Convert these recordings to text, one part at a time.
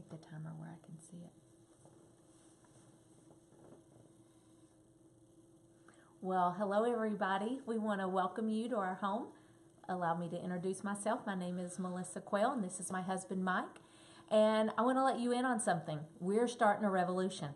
make the timer where I can see it. Well, hello everybody. We want to welcome you to our home. Allow me to introduce myself. My name is Melissa Quayle, and this is my husband, Mike. And I want to let you in on something. We're starting a revolution.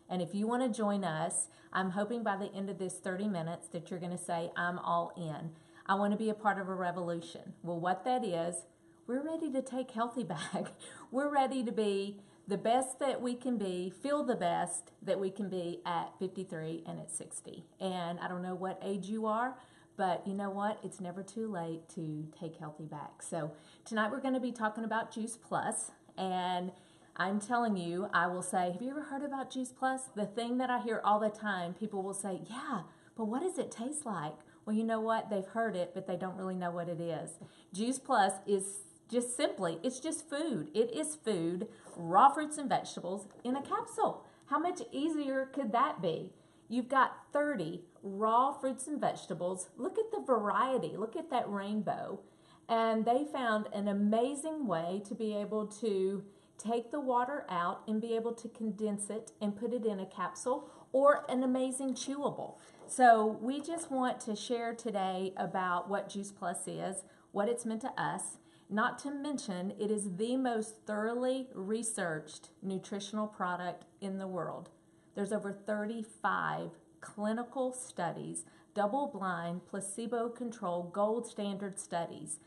And if you want to join us, I'm hoping by the end of this 30 minutes that you're going to say, I'm all in. I want to be a part of a revolution. Well, what that is, we're ready to take healthy back. We're ready to be the best that we can be, feel the best that we can be at 53 and at 60. And I don't know what age you are, but you know what? It's never too late to take healthy back. So tonight we're going to be talking about Juice Plus. And I'm telling you, I will say, have you ever heard about Juice Plus? The thing that I hear all the time, people will say, yeah, but what does it taste like? Well, you know what? They've heard it, but they don't really know what it is. Juice Plus is just simply, it's just food. It is food, raw fruits and vegetables in a capsule. How much easier could that be? You've got 30 raw fruits and vegetables. Look at the variety. Look at that rainbow. And they found an amazing way to be able to take the water out and be able to condense it and put it in a capsule or an amazing chewable. So we just want to share today about what Juice Plus is, what it's meant to us. Not to mention, it is the most thoroughly researched nutritional product in the world. There's over 35 clinical studies, double-blind, placebo-controlled, gold standard studies.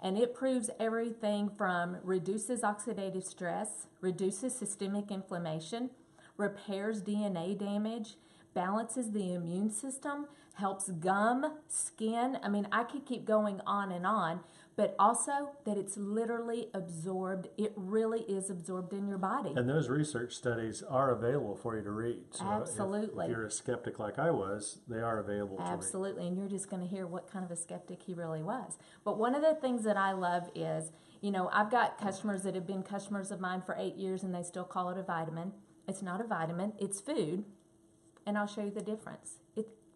And it proves everything from reduces oxidative stress, reduces systemic inflammation, repairs DNA damage, balances the immune system, helps gum, skin. I mean, I could keep going on, but also that it's literally absorbed. It really is absorbed in your body. And those research studies are available for you to read. So absolutely. If you're a skeptic like I was, they are available to read. Absolutely, and you're just going to hear what kind of a skeptic he really was. But one of the things that I love is, you know, I've got customers that have been customers of mine for 8 years and they still call it a vitamin. It's not a vitamin, it's food. And I'll show you the difference.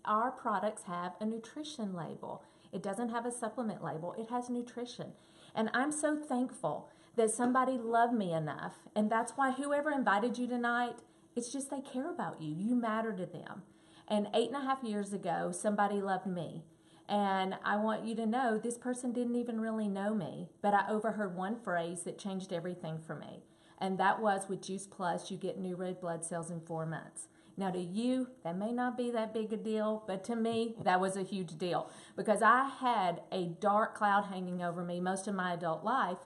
Our products have a nutrition label. It doesn't have a supplement label. It has nutrition. And I'm so thankful that somebody loved me enough. And that's why whoever invited you tonight, it's just they care about you. You matter to them. And 8.5 years ago, somebody loved me. And I want you to know this person didn't even really know me, but I overheard one phrase that changed everything for me. And that was, with Juice Plus, you get new red blood cells in 4 months. Now to you, that may not be that big a deal, but to me, that was a huge deal because I had a dark cloud hanging over me most of my adult life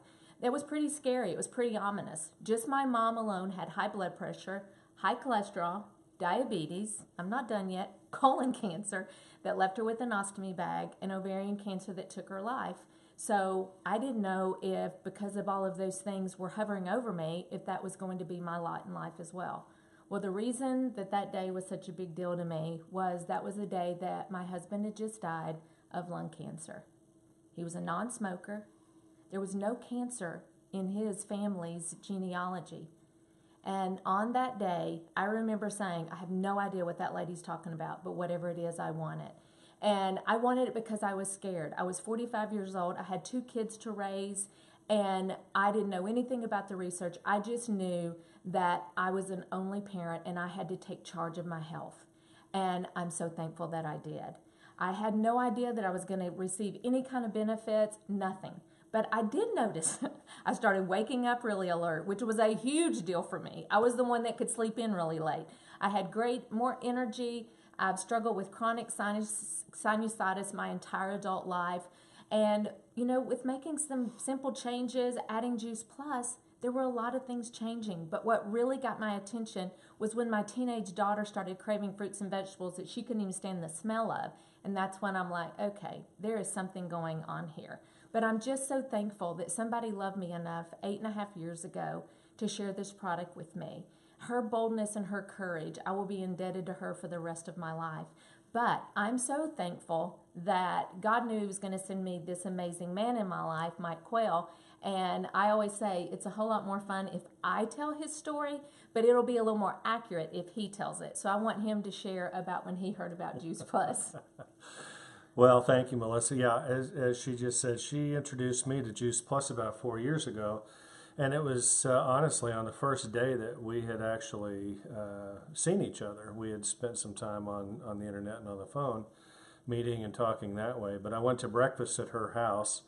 that was pretty scary. It was pretty ominous. Just my mom alone had high blood pressure, high cholesterol, diabetes, I'm not done yet, colon cancer that left her with an ostomy bag, and ovarian cancer that took her life. So I didn't know if, because of all of those things were hovering over me, if that was going to be my lot in life as well. Well, the reason that that day was such a big deal to me was that was the day that my husband had just died of lung cancer. He was a non-smoker. There was no cancer in his family's genealogy. And on that day, I remember saying, I have no idea what that lady's talking about, but whatever it is, I want it. And I wanted it because I was scared. I was 45 years old. I had 2 kids to raise, and I didn't know anything about the research. I just knew that I was an only parent and I had to take charge of my health. And I'm so thankful that I did. I had no idea that I was going to receive any kind of benefits, nothing. But I did notice I started waking up really alert, which was a huge deal for me. I was the one that could sleep in really late. I had more energy. I've struggled with chronic sinusitis my entire adult life. And, you know, with making some simple changes, adding Juice Plus, there were a lot of things changing. But what really got my attention was when my teenage daughter started craving fruits and vegetables that she couldn't even stand the smell of. And that's when I'm like, okay, there is something going on here. But I'm just so thankful that somebody loved me enough 8.5 years ago to share this product with me. Her boldness and her courage, I will be indebted to her for the rest of my life. But I'm so thankful that God knew He was going to send me this amazing man in my life, Mike Quayle. And I always say it's a whole lot more fun if I tell his story, but it'll be a little more accurate if he tells it. So I want him to share about when he heard about Juice Plus. Well, thank you, Melissa. Yeah, as she just said, she introduced me to Juice Plus about 4 years ago. And it was honestly on the first day that we had actually seen each other. We had spent some time on the internet and on the phone, meeting and talking that way. But I went to breakfast at her house,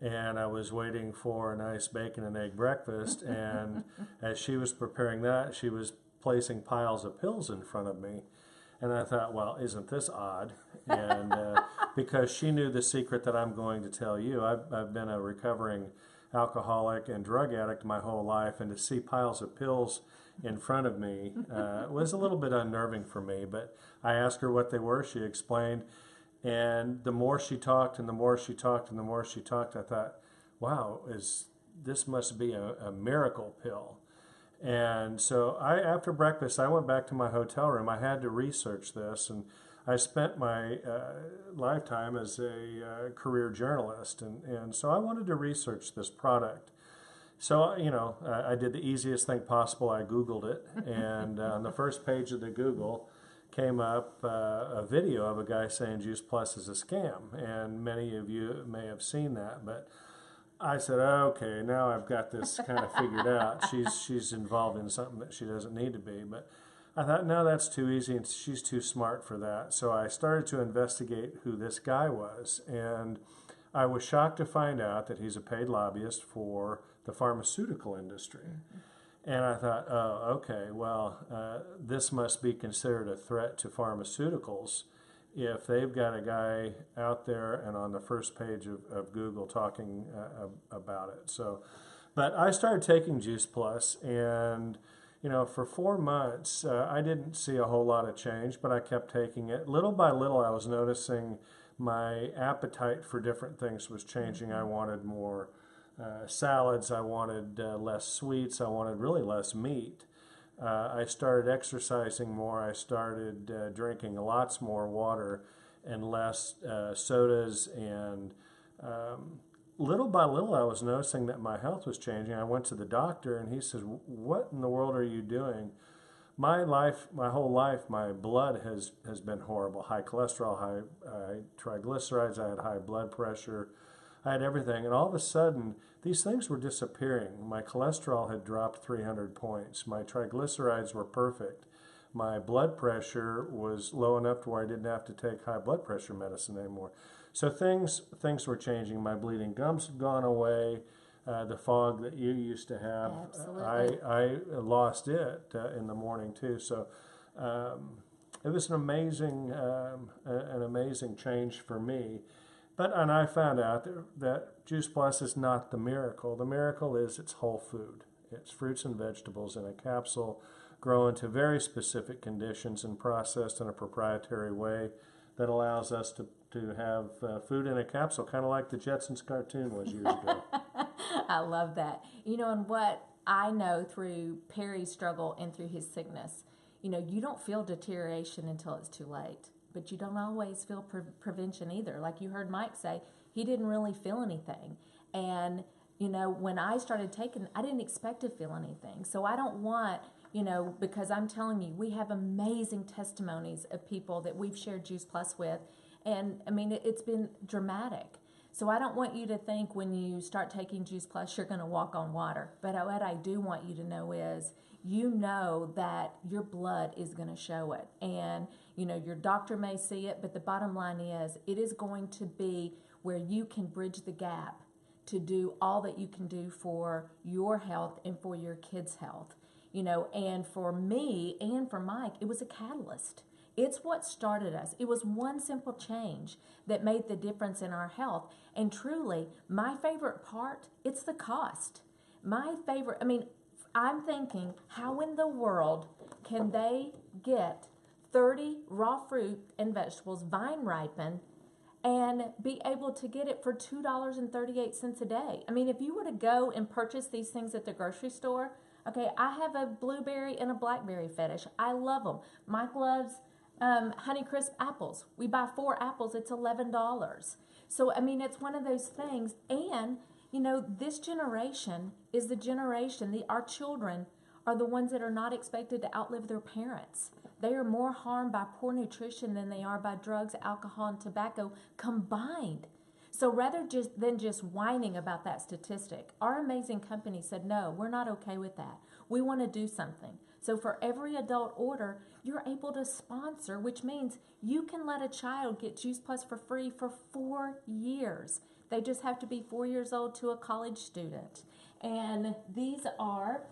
and I was waiting for a nice bacon and egg breakfast. And as she was preparing that, she was placing piles of pills in front of me. And I thought, well, isn't this odd? And because she knew the secret that I'm going to tell you, I've been a recovering alcoholic and drug addict my whole life, and to see piles of pills in front of me was a little bit unnerving for me. But I asked her what they were. She explained, and the more she talked, and the more she talked, and the more she talked, I thought, wow, this must be a miracle pill. And so after breakfast, I went back to my hotel room. I had to research this, and I spent my lifetime as a career journalist, and so I wanted to research this product. So, I did the easiest thing possible. I Googled it, and on the first page of the Google came up a video of a guy saying Juice Plus is a scam, and many of you may have seen that, but I said, okay, now I've got this kind of figured out. She's involved in something that she doesn't need to be, but I thought, no, that's too easy, and she's too smart for that. So I started to investigate who this guy was, and I was shocked to find out that he's a paid lobbyist for the pharmaceutical industry. And I thought, oh, okay, well, this must be considered a threat to pharmaceuticals if they've got a guy out there and on the first page of Google talking about it. So, but I started taking Juice Plus, and for 4 months, I didn't see a whole lot of change, but I kept taking it. Little by little, I was noticing my appetite for different things was changing. I wanted more salads. I wanted less sweets. I wanted really less meat. I started exercising more. I started drinking lots more water and less sodas. And little by little, I was noticing that my health was changing. I went to the doctor, and he says, "What in the world are you doing?" My whole life, my blood has been horrible. High cholesterol, high triglycerides. I had high blood pressure. I had everything, and all of a sudden, these things were disappearing. My cholesterol had dropped 300 points. My triglycerides were perfect. My blood pressure was low enough to where I didn't have to take high blood pressure medicine anymore. So things were changing. My bleeding gums had gone away. The fog that you used to have, Absolutely. I lost it in the morning too. So it was an amazing change for me. And I found out that Juice Plus is not the miracle. The miracle is it's whole food. It's fruits and vegetables in a capsule, grown to very specific conditions and processed in a proprietary way that allows us to have food in a capsule, kind of like the Jetsons cartoon was years ago. I love that. And what I know through Perry's struggle and through his sickness, you don't feel deterioration until it's too late. But you don't always feel prevention either. Like you heard Mike say, he didn't really feel anything. And, when I started taking, I didn't expect to feel anything. So I don't want, because I'm telling you, we have amazing testimonies of people that we've shared Juice Plus with. And, it's been dramatic. So I don't want you to think when you start taking Juice Plus, you're going to walk on water. But what I do want you to know is, that your blood is going to show it. And, your doctor may see it, but the bottom line is it is going to be where you can bridge the gap to do all that you can do for your health and for your kids' health. And for me and for Mike, it was a catalyst. It's what started us. It was one simple change that made the difference in our health. And truly, my favorite part, it's the cost. I'm thinking, how in the world can they get 30 raw fruit and vegetables, vine ripened, and be able to get it for $2.38 a day? If you were to go and purchase these things at the grocery store, okay, I have a blueberry and a blackberry fetish. I love them. Mike loves Honeycrisp apples. We buy 4 apples, it's $11. So, it's one of those things. And this generation is the generation, our children are the ones that are not expected to outlive their parents. They are more harmed by poor nutrition than they are by drugs, alcohol, and tobacco combined. So rather than just whining about that statistic, our amazing company said, no, we're not okay with that. We want to do something. So for every adult order, you're able to sponsor, which means you can let a child get Juice Plus for free for 4 years. They just have to be 4 years old to a college student. And these are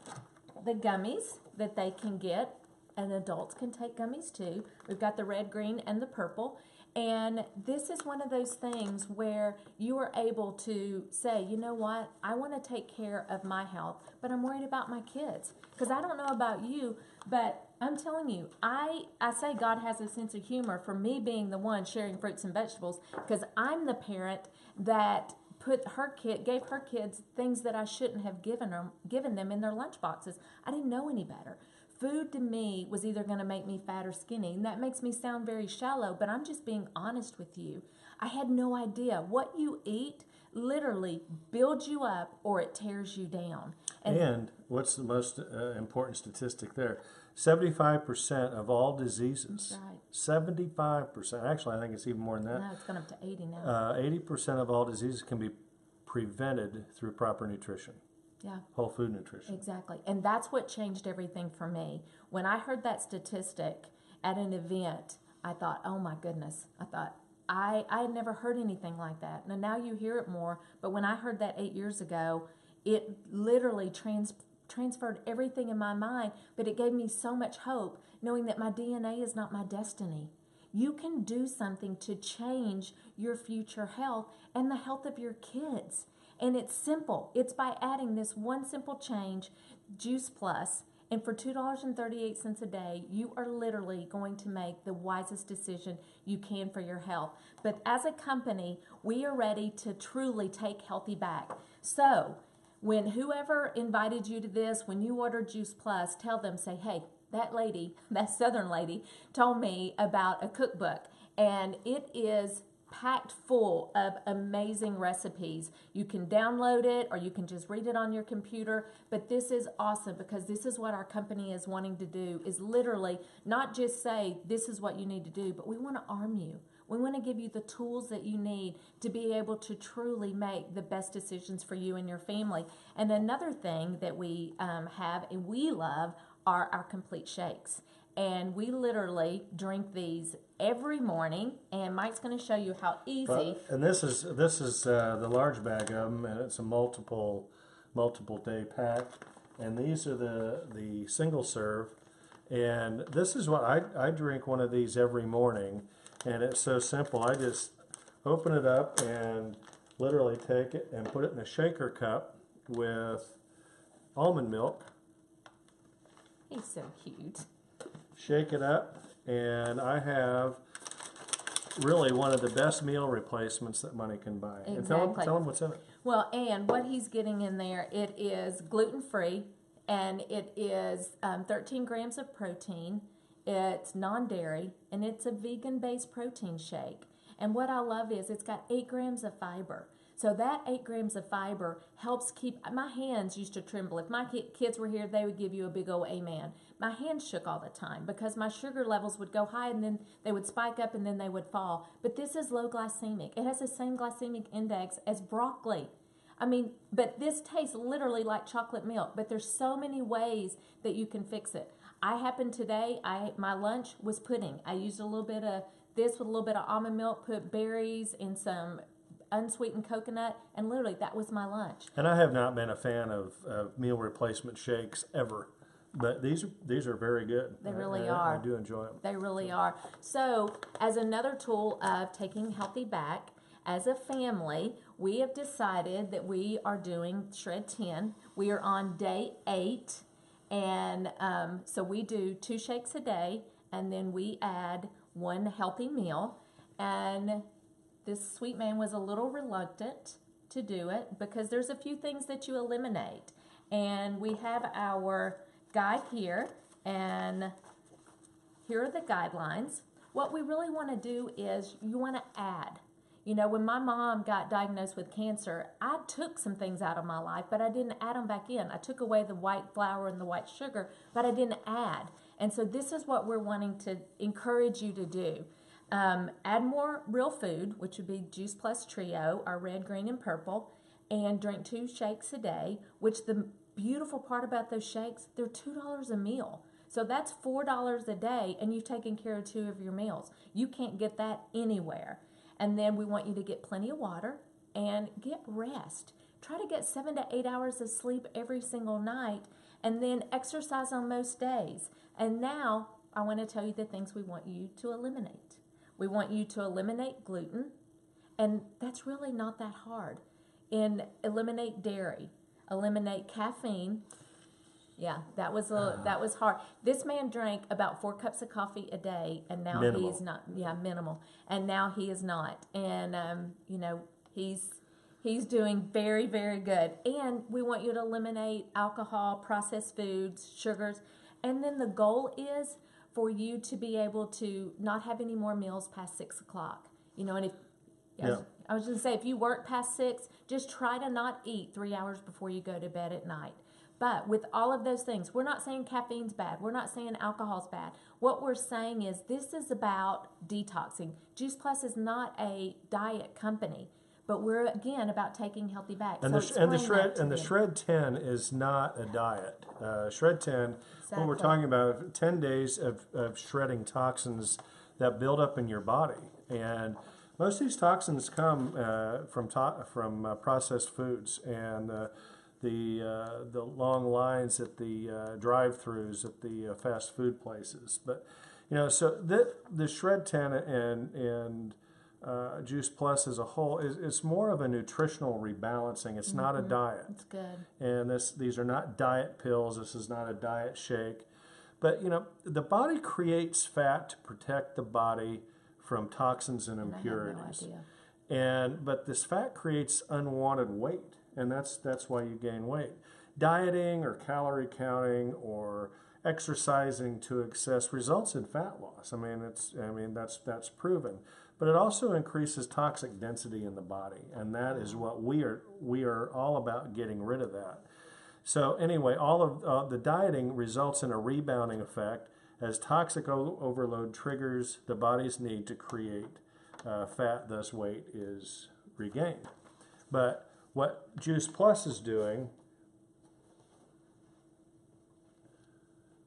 the gummies that they can get, and adults can take gummies too. We've got the red, green, and the purple. And this is one of those things where you are able to say, you know what, I want to take care of my health, but I'm worried about my kids. Because I don't know about you, but I'm telling you, I say God has a sense of humor for me being the one sharing fruits and vegetables, because I'm the parent that gave her kids things that I shouldn't have given them in their lunch boxes. I didn't know any better. Food to me was either going to make me fat or skinny, and that makes me sound very shallow, but I'm just being honest with you. I had no idea. What you eat literally builds you up or it tears you down. And what's the most important statistic there? 75% of all diseases. That's right. 75%. Actually, I think it's even more than that. No, it's gone up to 80 now. 80% of all diseases can be prevented through proper nutrition. Yeah. Whole food nutrition. Exactly. And that's what changed everything for me. When I heard that statistic at an event, I thought, oh my goodness. I had never heard anything like that. Now you hear it more, but when I heard that 8 years ago, it literally transferred everything in my mind, but it gave me so much hope knowing that my DNA is not my destiny. You can do something to change your future health and the health of your kids. And it's simple. It's by adding this one simple change, Juice Plus, and for $2.38 a day, you are literally going to make the wisest decision you can for your health. But as a company, we are ready to truly take healthy back. So when whoever invited you to this, when you order Juice Plus, tell them, say, hey, that lady, that Southern lady, told me about a cookbook, and it is packed full of amazing recipes. You can download it or you can just read it on your computer, but this is awesome because this is what our company is wanting to do, is literally not just say this is what you need to do, but we want to arm you. We want to give you the tools that you need to be able to truly make the best decisions for you and your family. And another thing that we have and we love are our complete shakes. And we literally drink these every morning, and Mike's going to show you how easy. And this is the large bag of them, and it's a multiple day pack. And these are the single serve, and this is what I drink one of these every morning, and it's so simple. I just open it up and literally take it and put it in a shaker cup with almond milk. He's so cute. Shake it up, and I have really one of the best meal replacements that money can buy. Exactly. And tell them what's in it. Well, and what he's getting in there, it is gluten-free, and it is 13 grams of protein. It's non-dairy, and it's a vegan-based protein shake. And what I love is it's got 8 grams of fiber. So that 8 grams of fiber helps keep, my hands used to tremble. If my kids were here, they would give you a big old amen. My hands shook all the time because my sugar levels would go high and then they would spike up and then they would fall. But this is low glycemic. It has the same glycemic index as broccoli. I mean, but this tastes literally like chocolate milk, but there's so many ways that you can fix it. I happened today, my lunch was pudding. I used a little bit of this with a little bit of almond milk, put berries and some unsweetened coconut, and literally that was my lunch. And I have not been a fan of meal replacement shakes ever, but these are very good. They really are. I do enjoy them. They really are. So as another tool of taking healthy back, as a family, we have decided that we are doing Shred 10. We are on day 8, and so we do 2 shakes a day, and then we add 1 healthy meal. And this sweet man was a little reluctant to do it because there's a few things that you eliminate. And we have our guide here, and here are the guidelines. What we really want to do is you want to add. You know, when my mom got diagnosed with cancer, I took some things out of my life, but I didn't add them back in. I took away the white flour and the white sugar, but I didn't add. And so this is what we're wanting to encourage you to do. Add more real food, which would be Juice Plus Trio, our red, green, and purple, and drink 2 shakes a day, which the beautiful part about those shakes, they're $2 a meal. So that's $4 a day, and you've taken care of 2 of your meals. You can't get that anywhere. And then we want you to get plenty of water and get rest. Try to get 7 to 8 hours of sleep every single night, and then exercise on most days. And now I want to tell you the things we want you to eliminate. We want you to eliminate gluten, and that's really not that hard. And eliminate dairy, eliminate caffeine. Yeah, that was hard. This man drank about 4 cups of coffee a day, and now Minimal. he's not. Yeah, minimal. And now he is not. And he's doing very, very good. And we want you to eliminate alcohol, processed foods, sugars, and then the goal is for you to be able to not have any more meals past 6 o'clock. And if I was going to say, if you work past 6, just try to not eat 3 hours before you go to bed at night. But with all of those things, we're not saying caffeine's bad. We're not saying alcohol's bad. What we're saying is this is about detoxing. Juice Plus is not a diet company, but we're again about taking healthy back. And the Shred 10 is not a diet. Shred 10, what we're talking about, 10 days of shredding toxins that build up in your body, and most of these toxins come from processed foods and the long lines at the drive-throughs at the fast food places. But so the Shred 10 and Juice Plus as a whole is more of a nutritional rebalancing. It's not a diet. It's good. And these are not diet pills. This is not a diet shake. But the body creates fat to protect the body from toxins and impurities. I had no idea. But this fat creates unwanted weight, and that's why you gain weight. Dieting or calorie counting or exercising to excess results in fat loss. That's proven. But it also increases toxic density in the body, and that is what we are all about, getting rid of that. So anyway, all of the dieting results in a rebounding effect as toxic overload triggers the body's need to create fat, thus weight is regained. But what Juice Plus is doing,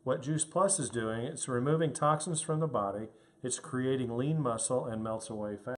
it's removing toxins from the body, it's creating lean muscle and melts away fat.